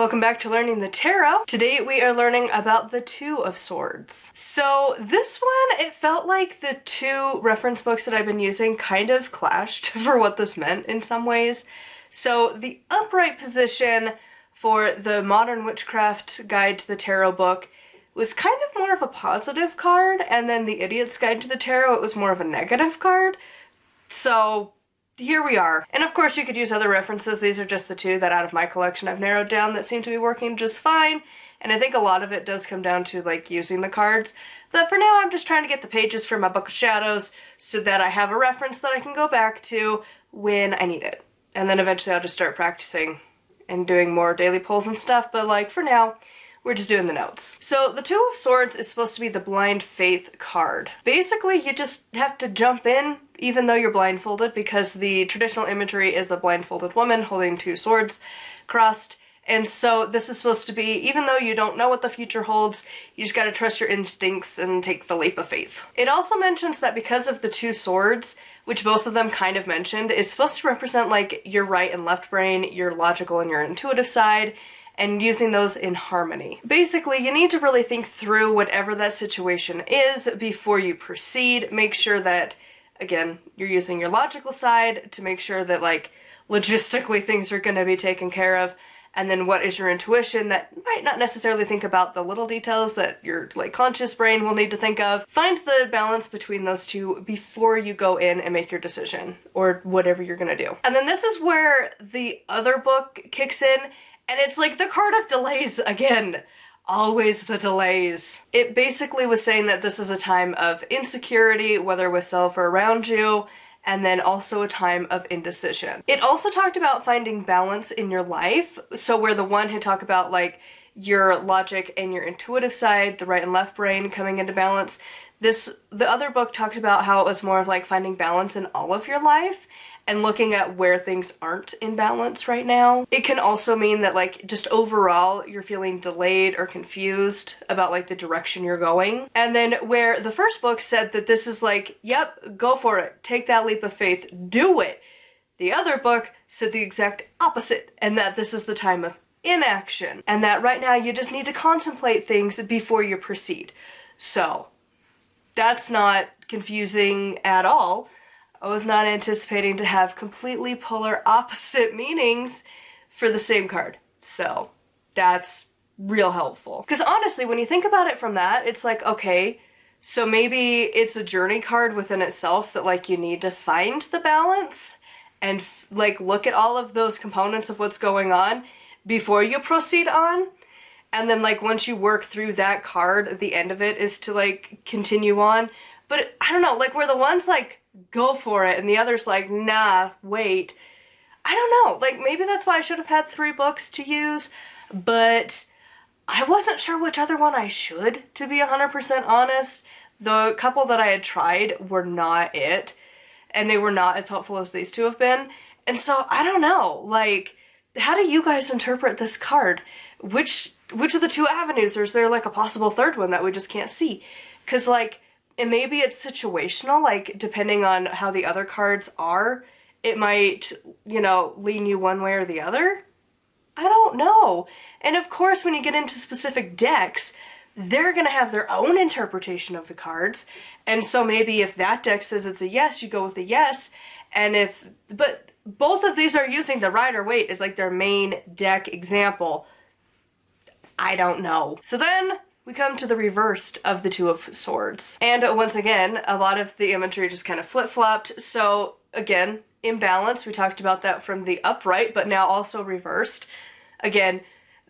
Welcome back to Learning the Tarot. Today we are learning about the Two of Swords. So this one, it felt like the two reference books that I've been using kind of clashed for what this meant in some ways. So the upright position for the Modern Witchcraft Guide to the Tarot book was kind of more of a positive card, and then the Idiot's Guide to the Tarot, it was more of a negative card. So here we are. And of course you could use other references. These are just the two that out of my collection I've narrowed down that seem to be working just fine. And I think a lot of it does come down to like using the cards. But for now I'm just trying to get the pages for my Book of Shadows so that I have a reference that I can go back to when I need it. And then eventually I'll just start practicing and doing more daily pulls and stuff. But like for now, we're just doing the notes. So the Two of Swords is supposed to be the blind faith card. Basically, you just have to jump in even though you're blindfolded, because the traditional imagery is a blindfolded woman holding two swords crossed. And so this is supposed to be, even though you don't know what the future holds, you just gotta trust your instincts and take the leap of faith. It also mentions that because of the two swords, which both of them kind of mentioned, is supposed to represent like your right and left brain, your logical and your intuitive side, and using those in harmony. Basically, you need to really think through whatever that situation is before you proceed. Make sure that, again, you're using your logical side to make sure that, like, logistically things are going to be taken care of. And then what is your intuition that might not necessarily think about the little details that your, like, conscious brain will need to think of. Find the balance between those two before you go in and make your decision, or whatever you're going to do. And then this is where the other book kicks in. And it's like the card of delays again. Always the delays. It basically was saying that this is a time of insecurity, whether with self or around you, and then also a time of indecision. It also talked about finding balance in your life. So where the one had talked about like your logic and your intuitive side, the right and left brain coming into balance, the other book talked about how it was more of like finding balance in all of your life and looking at where things aren't in balance right now. It can also mean that like just overall you're feeling delayed or confused about like the direction you're going. And then where the first book said that this is like, yep, go for it, take that leap of faith, do it. The other book said the exact opposite, and that this is the time of inaction, and that right now you just need to contemplate things before you proceed. So that's not confusing at all. I was not anticipating to have completely polar opposite meanings for the same card. So that's real helpful. Because honestly, when you think about it from that, it's like, okay, so maybe it's a journey card within itself that like you need to find the balance and like look at all of those components of what's going on before you proceed on. And then like once you work through that card, the end of it is to like continue on. But I don't know, like where the one's like, go for it, and the other's like, nah, wait. I don't know, like maybe that's why I should have had 3 books to use, but I wasn't sure which other one I should, to be 100% honest. The couple that I had tried were not it, and they were not as helpful as these two have been. And so I don't know, like, how do you guys interpret this card? Which of the 2 avenues, or is there like a possible third one that we just can't see? Because like, and maybe it's situational, like depending on how the other cards are, it might, you know, lean you one way or the other. I don't know. And of course, when you get into specific decks, they're gonna have their own interpretation of the cards. And so maybe if that deck says it's a yes, you go with a yes. And but both of these are using the Rider-Waite as like their main deck example. I don't know. So then we come to the reversed of the Two of Swords. And once again, a lot of the imagery just kind of flip-flopped. So again, imbalance, we talked about that from the upright, but now also reversed. Again,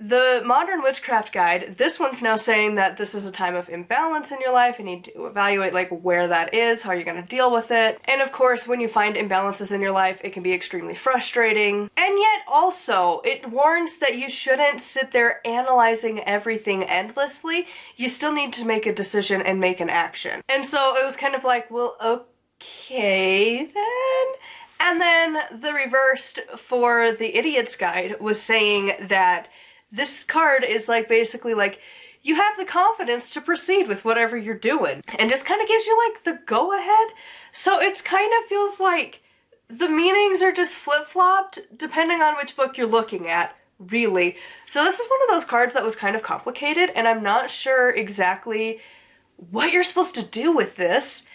the Modern Witchcraft Guide, this one's now saying that this is a time of imbalance in your life. You need to evaluate like where that is, how you're going to deal with it. And of course, when you find imbalances in your life, it can be extremely frustrating. And yet also, it warns that you shouldn't sit there analyzing everything endlessly. You still need to make a decision and make an action. And so it was kind of like, well, okay then. And then the reversed for the Idiot's Guide was saying that this card is like basically like you have the confidence to proceed with whatever you're doing, and just kind of gives you like the go ahead. So it's kind of feels like the meanings are just flip-flopped depending on which book you're looking at, really. So this is one of those cards that was kind of complicated, and I'm not sure exactly what you're supposed to do with this.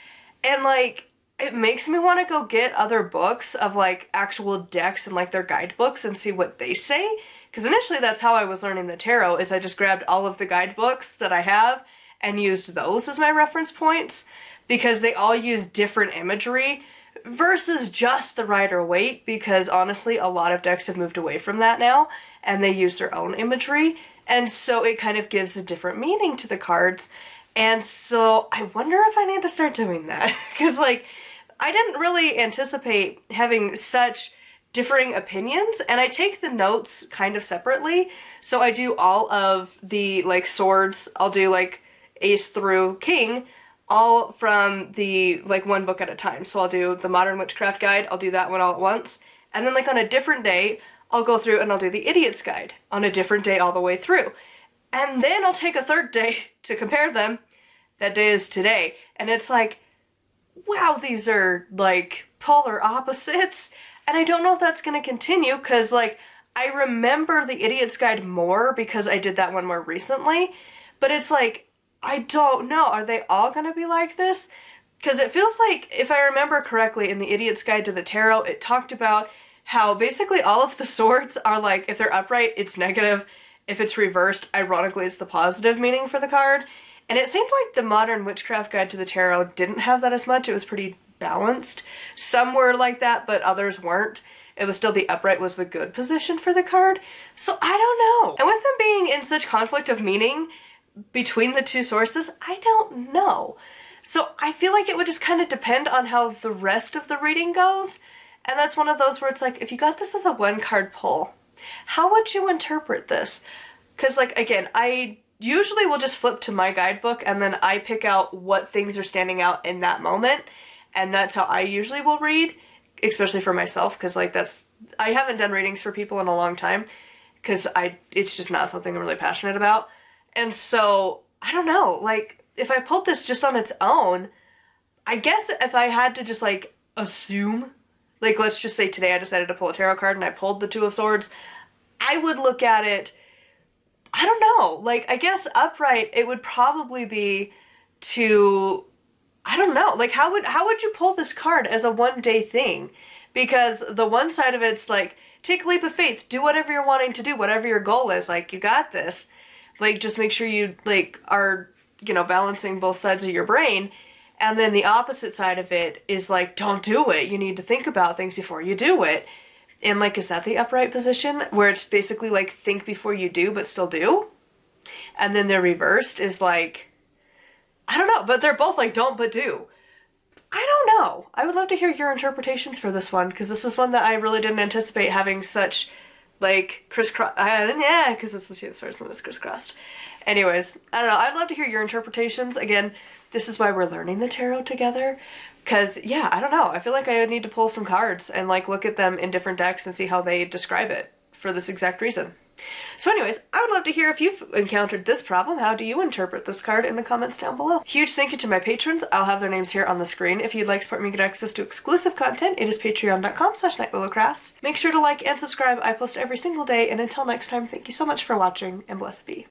And like, it makes me want to go get other books of like actual decks and like their guidebooks and see what they say. Because initially that's how I was learning the tarot, is I just grabbed all of the guidebooks that I have and used those as my reference points, because they all use different imagery versus just the Rider-Waite, because honestly a lot of decks have moved away from that now and they use their own imagery, and so it kind of gives a different meaning to the cards. And so I wonder if I need to start doing that, because like, I didn't really anticipate having such differing opinions, and I take the notes kind of separately. So I do all of the like swords, I'll do like ace through king, all from the like one book at a time. So I'll do the Modern Witchcraft Guide, I'll do that one all at once, and then like on a different day I'll go through and I'll do the Idiot's Guide on a different day all the way through. And then I'll take a third day to compare them. That day is today. And it's like, wow, these are like polar opposites. And I don't know if that's going to continue, because like, I remember the Idiot's Guide more because I did that one more recently. But it's like, I don't know. Are they all going to be like this? Because it feels like, if I remember correctly, in the Idiot's Guide to the Tarot, it talked about how basically all of the swords are like, if they're upright, it's negative. If it's reversed, ironically, it's the positive meaning for the card. And it seemed like the Modern Witchcraft Guide to the Tarot didn't have that as much. It was pretty balanced. Some were like that, but others weren't. It was still the upright was the good position for the card. So I don't know. And with them being in such conflict of meaning between the two sources, I don't know. So I feel like it would just kind of depend on how the rest of the reading goes. And that's one of those where it's like, if you got this as a one card pull, how would you interpret this? Because like, again, I usually will just flip to my guidebook and then I pick out what things are standing out in that moment. And that's how I usually will read, especially for myself, because like I haven't done readings for people in a long time, because it's just not something I'm really passionate about. And so, I don't know, like, if I pulled this just on its own, I guess if I had to just like assume, like let's just say today I decided to pull a tarot card and I pulled the Two of Swords, I would look at it, I don't know, like I guess upright, it would probably be to, I don't know, like how would you pull this card as a one day thing? Because the one side of it's like, take a leap of faith, do whatever you're wanting to do, whatever your goal is, like you got this. Like just make sure you like are, you know, balancing both sides of your brain. And then the opposite side of it is like, don't do it. You need to think about things before you do it. And like, is that the upright position where it's basically like think before you do, but still do? And then the reversed is like, I don't know, but they're both like don't but do. I don't know. I would love to hear your interpretations for this one, because this is one that I really didn't anticipate having such like crisscross. Yeah, because it's the Two of Swords and it's crisscrossed. Anyways, I don't know. I'd love to hear your interpretations. Again, this is why we're learning the tarot together. Because, yeah, I don't know. I feel like I need to pull some cards and like look at them in different decks and see how they describe it for this exact reason. So anyways, I would love to hear if you've encountered this problem. How do you interpret this card in the comments down below? Huge thank you to my patrons. I'll have their names here on the screen. If you'd like to support me and get access to exclusive content, it is patreon.com/nightwillowcrafts. Make sure to like and subscribe. I post every single day, and until next time, thank you so much for watching, and blessed be.